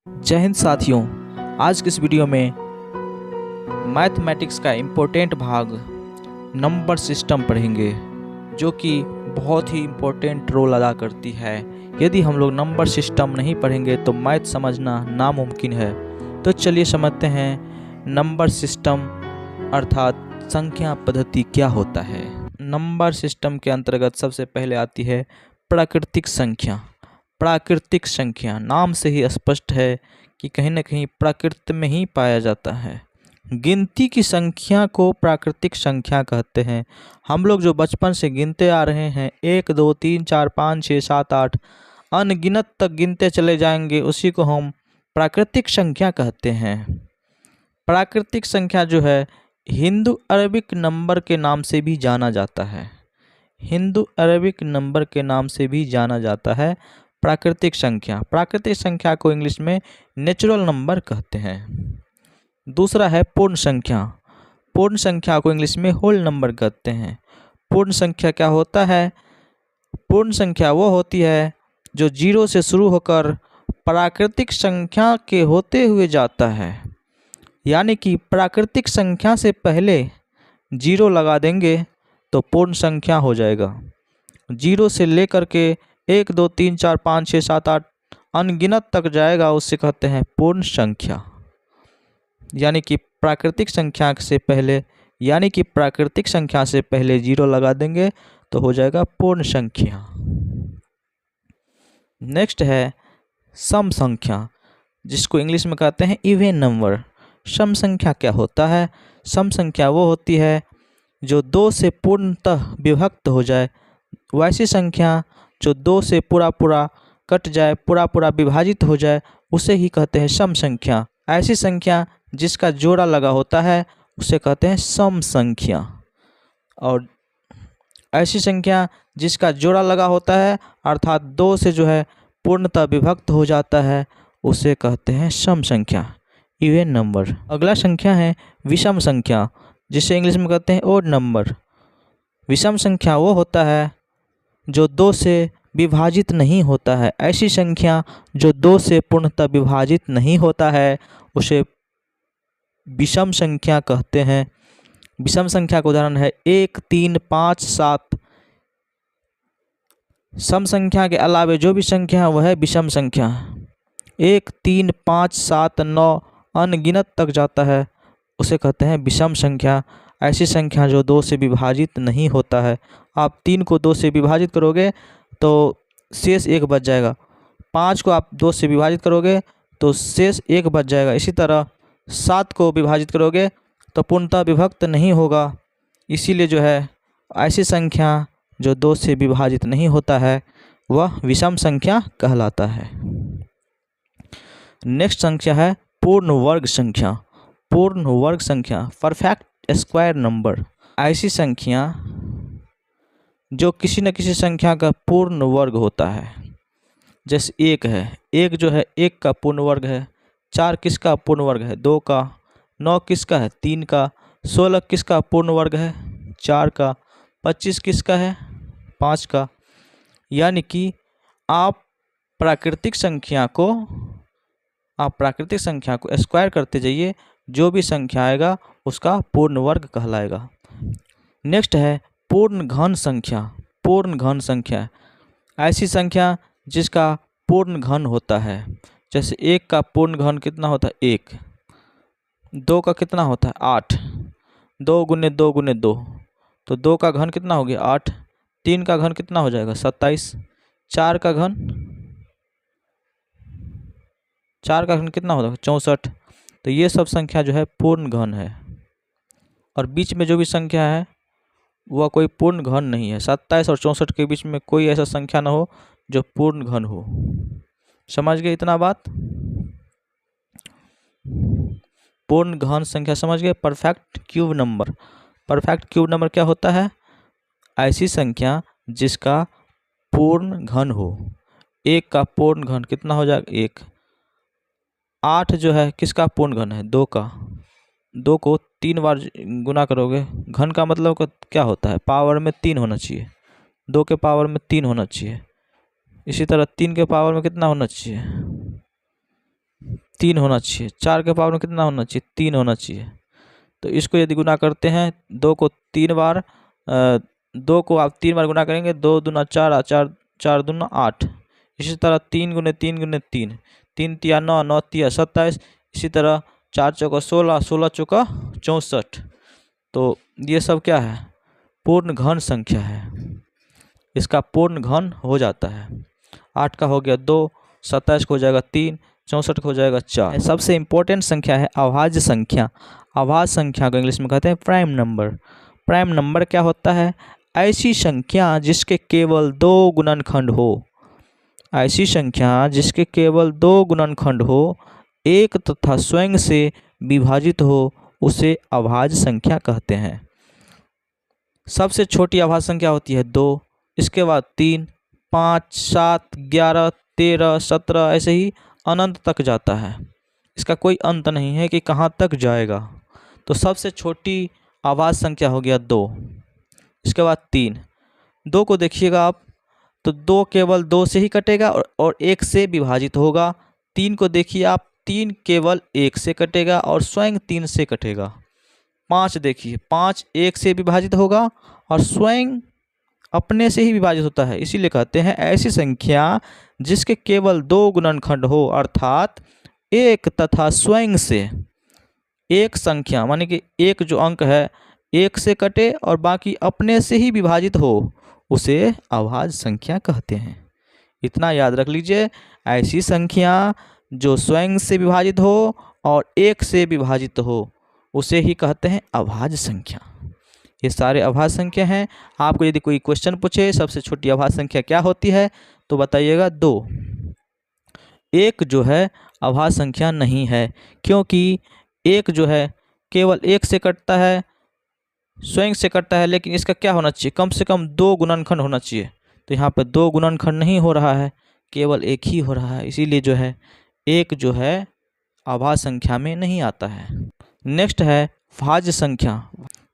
जय हिंद साथियों। आज की इस वीडियो में मैथमेटिक्स का इम्पोर्टेंट भाग नंबर सिस्टम पढ़ेंगे, जो कि बहुत ही इम्पोर्टेंट रोल अदा करती है। यदि हम लोग नंबर सिस्टम नहीं पढ़ेंगे तो मैथ समझना नामुमकिन है। तो चलिए समझते हैं नंबर सिस्टम अर्थात संख्या पद्धति क्या होता है। नंबर सिस्टम के अंतर्गत सबसे पहले आती है प्राकृतिक संख्या। प्राकृतिक संख्या नाम से ही स्पष्ट है कि कहीं न कहीं प्रकृति में ही पाया जाता है। गिनती की संख्या को प्राकृतिक संख्या कहते हैं। हम लोग जो बचपन से गिनते आ रहे हैं 1 2 3 4 5 6 7 8 अनगिनत तक गिनते चले जाएंगे, उसी को हम प्राकृतिक संख्या कहते हैं। प्राकृतिक संख्या जो है हिंदू अरबिक नंबर के नाम से भी जाना जाता है। हिंदू अरबिक नंबर के नाम से भी जाना जाता है प्राकृतिक संख्या। प्राकृतिक संख्या को इंग्लिश में नेचुरल नंबर कहते हैं। दूसरा है पूर्ण संख्या। पूर्ण संख्या को इंग्लिश में होल नंबर कहते हैं। पूर्ण संख्या क्या होता है? पूर्ण संख्या वो होती है जो 0 से शुरू होकर प्राकृतिक संख्या के होते हुए जाता है। यानी कि प्राकृतिक संख्या से पहले 0 लगा देंगे तो पूर्ण संख्या हो जाएगा। 0 से लेकर के 1 2 3 4 5 6 7 8 अनगिनत तक जाएगा, उससे कहते हैं पूर्ण संख्या। यानी कि प्राकृतिक संख्या से पहले 0 लगा देंगे तो हो जाएगा पूर्ण संख्या। नेक्स्ट है सम संख्या, जिसको इंग्लिश में कहते हैं इवन नंबर। सम संख्या क्या होता है? सम संख्या वो होती है जो 2 से पूर्णतः विभक्त हो जाए। वैसी संख्या जो 2 से पूरा कट जाए, पूरा विभाजित हो जाए, उसे ही कहते हैं सम संख्या। ऐसी संख्या जिसका जोड़ा लगा होता है उसे कहते हैं सम संख्या। और ऐसी संख्या जिसका जोड़ा लगा होता है अर्थात 2 से जो है पूर्णतः विभक्त हो जाता है, उसे कहते हैं सम संख्या, इवन नंबर। अगला संख्या है विषम संख्या, जिसे इंग्लिश में कहते हैं ओड नंबर। विषम संख्या वो होता है जो 2 से विभाजित नहीं होता है। ऐसी संख्या जो 2 से पूर्णतः विभाजित नहीं होता है उसे विषम संख्या कहते हैं। विषम संख्या का उदाहरण है 1 3 5 7। सम संख्या के अलावे जो भी संख्या है वह है विषम संख्या। 1 3 5 7 9 अनगिनत तक जाता है, उसे कहते हैं विषम संख्या। ऐसी संख्या जो 2 से विभाजित नहीं होता है। आप 3 को 2 से विभाजित करोगे तो शेष 1 बच जाएगा। 5 को आप 2 से विभाजित करोगे तो शेष 1 बच जाएगा। इसी तरह 7 को विभाजित करोगे तो पूर्णतः विभक्त नहीं होगा। इसीलिए जो है ऐसी संख्या जो 2 से विभाजित नहीं होता है वह विषम संख्या कहलाता है। नेक्स्ट संख्या है पूर्ण वर्ग संख्या। पूर्ण वर्ग संख्या परफेक्ट स्क्वायर नंबर। ऐसी संख्या जो किसी न किसी संख्या का पूर्ण वर्ग होता है। जैसे 1 है, 1 जो है 1 का पूर्ण वर्ग है। 4 किसका पूर्ण वर्ग है? 2 का। 9 किसका है? 3 का। 16 किसका पूर्ण वर्ग है? 4 का। 25 किसका है? 5 का। यानी कि आप प्राकृतिक संख्या को स्क्वायर करते जाइए, जो भी संख्या आएगा उसका पूर्ण वर्ग कहलाएगा। नेक्स्ट है पूर्ण घन संख्या। पूर्ण घन संख्या ऐसी संख्या जिसका पूर्ण घन होता है। जैसे 1 का पूर्ण घन कितना होता है? 1। 2 का कितना होता है? 8। 2 गुने 2 गुने 2, तो 2 का घन कितना हो गया? 8। 3 का घन कितना हो जाएगा? 27। 4 का घन कितना होता है? 64। तो ये सब संख्या जो है पूर्ण घन है। और बीच में जो भी संख्या है वह कोई पूर्ण घन नहीं है। 27 और 64 के बीच में कोई ऐसा संख्या ना हो जो पूर्ण घन हो। समझ गए इतना बात? पूर्ण घन संख्या समझ गए। Perfect cube number. Perfect cube number क्या होता है? ऐसी संख्या जिसका पूर्ण घन हो। 1 का पूर्ण घन कितना हो जाएगा? 1। 8 जो है किसका पूर्ण घन है? 2 का। 2 को 3 बार गुना करोगे, घन का मतलब क्या होता है? पावर में 3 होना चाहिए। 2 के पावर में 3 होना चाहिए। इसी तरह 3 के पावर में कितना होना चाहिए? 3 होना चाहिए। 4 के पावर में कितना होना चाहिए? 3 होना चाहिए। तो इसको यदि गुना करते हैं 2 को 3 बार, 2 को आप 3 बार गुना करेंगे, 2 दूना 4, 4 4 दूना 8। इसी तरह 3 गुने 3 गुने 3, 3 तिया 9, 9 तिया 27। इसी तरह 4 चौका 16, 16 चौका 64। तो ये सब क्या है? पूर्ण घन संख्या है। इसका पूर्ण घन हो जाता है। 8 का हो गया 2, 27 का हो जाएगा 3, 64 का हो जाएगा 4। सबसे इम्पोर्टेंट संख्या है अभाज्य संख्या। अभाज्य संख्या को इंग्लिश में कहते हैं प्राइम नंबर। प्राइम नंबर क्या होता है? ऐसी संख्या जिसके केवल 2 गुणनखंड हो। ऐसी संख्या जिसके केवल 2 गुणनखंड हो, एक तथा स्वयं से विभाजित हो, उसे अभाज्य संख्या कहते हैं। सबसे छोटी अभाज्य संख्या होती है 2, इसके बाद 3, 5, 7, 11, 13, 17, ऐसे ही अनंत तक जाता है। इसका कोई अंत नहीं है कि कहाँ तक जाएगा। तो सबसे छोटी अभाज्य संख्या हो गया 2। इसके बाद 3, 2 को देखिएगा आप, तो 2 केवल 2 से ही कटेगा और 1 से विभाजित होगा। 3 को देखिए आप, 3 केवल 1 से कटेगा और स्वयं 3 से कटेगा। 5 देखिए, 5 1 से विभाजित होगा और स्वयं अपने से ही विभाजित होता है। इसीलिए कहते हैं ऐसी संख्या जिसके केवल 2 गुणनखंड हो, अर्थात 1 तथा स्वयं से। एक संख्या माने कि एक जो अंक है 1 से कटे और बाकी अपने से ही विभाजित हो, उसे अभाज्य संख्या कहते हैं। इतना याद रख लीजिए, ऐसी संख्या जो स्वयं से विभाजित हो और 1 से विभाजित हो, उसे ही कहते हैं अभाज्य संख्या। ये सारे अभाज्य संख्या हैं। आपको यदि कोई क्वेश्चन पूछे सबसे छोटी अभाज्य संख्या क्या होती है, तो बताइएगा 2। 1 जो है अभाज्य संख्या नहीं है, क्योंकि 1 जो है केवल 1 से कटता है, स्वयं से कटता है, लेकिन इसका क्या होना चाहिए? कम से कम 2 गुणनखंड होना चाहिए। तो यहाँ पर 2 गुणनखंड नहीं हो रहा है, केवल 1 ही हो रहा है। इसीलिए जो है 1 जो है अभाज्य संख्या में नहीं आता है। नेक्स्ट है भाज्य संख्या।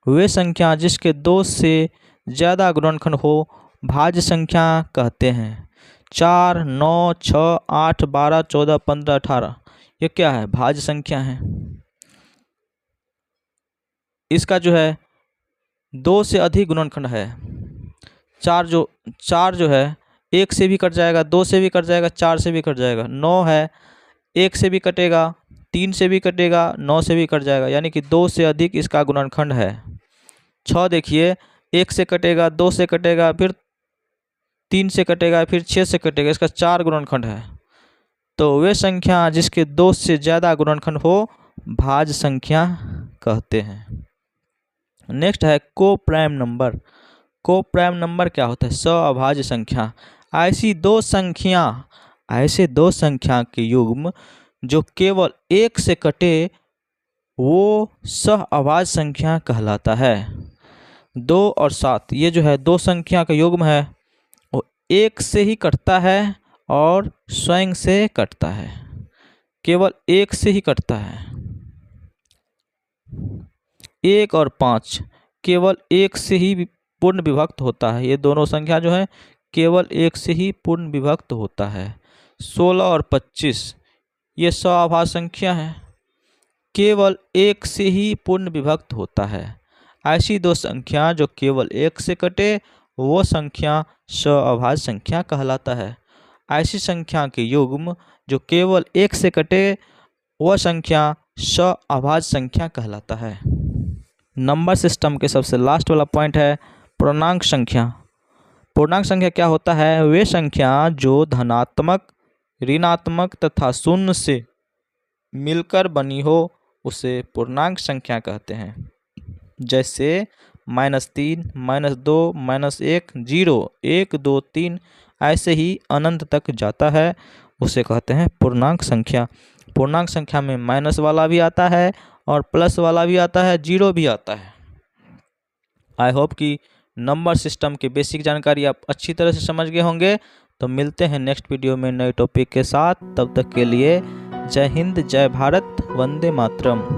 वे संख्या जिसके 2 से ज़्यादा गुणनखंड हो, भाज्य संख्या कहते हैं। 4, 9, 6, 8, 12, 14, 15, 18, ये क्या है? भाज्य संख्या है। इसका जो है 2 से अधिक गुणनखंड है। 4 जो है 1 से भी कट जाएगा, 2 से भी कट जाएगा, 4 से भी कट जाएगा। 9 है 1 से भी कटेगा, 3 से भी कटेगा, 9 से भी कट जाएगा, यानी कि 2 से अधिक इसका गुणनखंड है। 6 देखिए 1 से कटेगा, 2 से कटेगा, फिर 3 से कटेगा, फिर 6 से कटेगा, इसका 4 गुणनखंड है। तो वे संख्या जिसके 2 से ज़्यादा गुणनखंड हो, भाज्य संख्या कहते हैं। नेक्स्ट है कोप्राइम नंबर। कोप्राइम नंबर क्या होता है? सअभाज्य संख्या। ऐसे दो संख्या के युग्म जो केवल 1 से कटे, वो सहअभाज्य संख्या कहलाता है। 2 और 7 ये जो है 2 संख्या का युग्म है, वो 1 से ही कटता है और स्वयं से कटता है। केवल 1 से ही कटता है। 1 और 5 केवल 1 से ही पूर्ण विभक्त होता है। ये दोनों संख्या जो है केवल 1 से ही पूर्ण विभक्त होता है। 16 और 25 ये सहअभाज्य संख्या है, केवल 1 से ही पूर्ण विभक्त होता है। ऐसी 2 संख्या जो केवल 1 से कटे, वो संख्या सहअभाज्य संख्या कहलाता है। ऐसी संख्या के युग्म जो केवल 1 से कटे, वह संख्या सहअभाज्य संख्या कहलाता है। नंबर सिस्टम के सबसे लास्ट वाला पॉइंट है पूर्णांक संख्या। पूर्णांक संख्या क्या होता है? वे संख्या जो धनात्मक, ऋणात्मक तथा शून्य से मिलकर बनी हो, उसे पूर्णांक संख्या कहते हैं। जैसे -3, -2, -1, 0, 1, 2, 3, ऐसे ही अनंत तक जाता है, उसे कहते हैं पूर्णांक संख्या। पूर्णांक संख्या में माइनस वाला भी आता है और प्लस वाला भी आता है, 0 भी आता है। आई होप कि नंबर सिस्टम की बेसिक जानकारी आप अच्छी तरह से समझ गए होंगे। तो मिलते हैं नेक्स्ट वीडियो में नए टॉपिक के साथ। तब तक के लिए जय हिंद, जय भारत, वंदे मातरम।